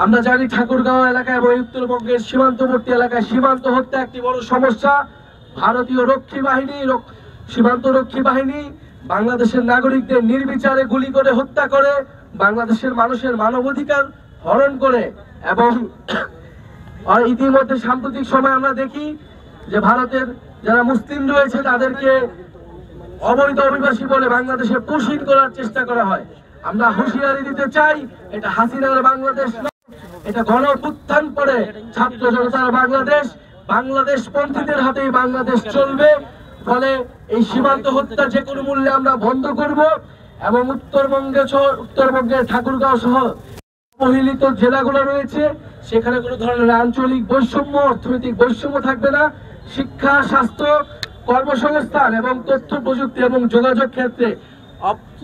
আমরা জানি ঠাকুরগাঁও এলাকায় এবং উত্তরবঙ্গের সীমান্তবর্তী এলাকায় সীমান্ত হত্যা একটি বড় সমস্যা। ভারতীয় সীমান্ত রক্ষী বাহিনী বাংলাদেশের নাগরিকদের নির্বিচারে গুলি করে হত্যা করে, বাংলাদেশের মানুষের মানবাধিকার হরণ করে। এবং ইতিমধ্যে সাম্প্রতিক সময় আমরা দেখি যে ভারতের যারা মুসলিম রয়েছে তাদেরকে অবৈধ অভিবাসী বলে বাংলাদেশে পুশিং করার চেষ্টা করা হয়। আমরা হুঁশিয়ারি দিতে চাই, এটা হাসিনার বাংলাদেশ নয়, এটা গণঅভ্যুত্থান পরে ছাত্র জনতার বাংলাদেশ। বাংলাদেশ পন্থীদের হাতেই বাংলাদেশ চলবে। ফলে এই সীমান্ত হত্যা যে কোনো মূল্যে আমরা বন্ধ করব এবং উত্তরবঙ্গের ঠাকুরগাঁও সহ অবহেলিত জেলাগুলো রয়েছে সেখানে কোনো ধরনের আঞ্চলিক বৈষম্য, অর্থনৈতিক বৈষম্য থাকবে না। শিক্ষা, স্বাস্থ্য, কর্মসংস্থান এবং তথ্য প্রযুক্তি এবং যোগাযোগ ক্ষেত্রে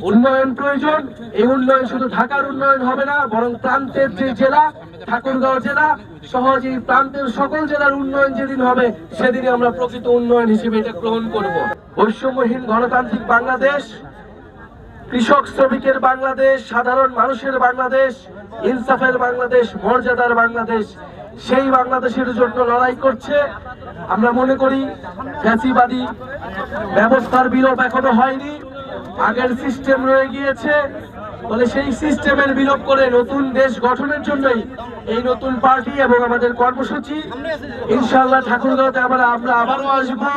উন্নয়ন প্রয়োজন। এই উন্নয়ন শুধু ঢাকার উন্নয়ন হবে না, বরং প্রান্তের যে জেলা ঠাকুরগাঁও জেলা সহ যে প্রান্তের সকল জেলার উন্নয়ন যেদিন হবে সেদিনই আমরা প্রকৃত উন্নয়ন হিসেবে এটা গ্রহণ করব। বৈষম্যহীন গণতান্ত্রিক বাংলাদেশ, কৃষক শ্রমিকের বাংলাদেশ, সাধারণ মানুষের বাংলাদেশ, ইনসাফের বাংলাদেশ, মর্যাদার বাংলাদেশ, সেই বাংলাদেশের জন্য লড়াই করছে। আমরা মনে করি ফ্যাসিবাদী ব্যবস্থার বিলোপ এখনো হয়নি, আগের সিস্টেম রয়ে গিয়েছে। বলে সেই সিস্টেমের বিলোপ করে নতুন দেশ গঠনের জন্যই এই নতুন পার্টি এবং আমাদের কর্মসূচি। ইনশাআল্লাহ ঠাকুরগাঁওতে আমরা আবারও আসবো।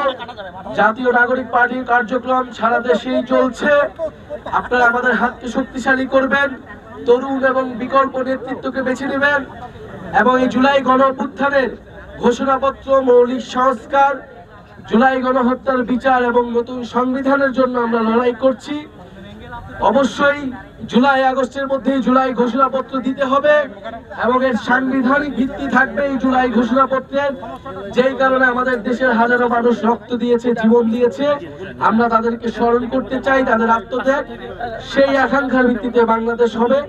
জাতীয় নাগরিক পার্টির কার্যক্রম সারা দেশেই চলছে। আপনারা আমাদের হাতকে শক্তিশালী করবেন, তরুণ এবং বিকল্প নেতৃত্বকে বেছে নেবেন এবং এই জুলাই গণঅভ্যুত্থানের ঘোষণাপত্র, মৌলিক সংস্কার, জুলাই গণহত্যার বিচার এবং নতুন সংবিধানের জন্য আমরা লড়াই করছি। অবশ্যই জুলাই আগস্টের মধ্যে জুলাই ঘোষণাপত্র দিতে হবে এবং এর সাংবিধানিক ভিত্তি থাকবে এই জুলাই ঘোষণাপত্রের। যেই কারণে আমাদের দেশের হাজারো মানুষ রক্ত দিয়েছে, জীবন দিয়েছে, আমরা তাদেরকে স্মরণ করতে চাই, তাদের আত্মত্যাগ। সেই আকাঙ্ক্ষার ভিত্তিতে বাংলাদেশ হবে।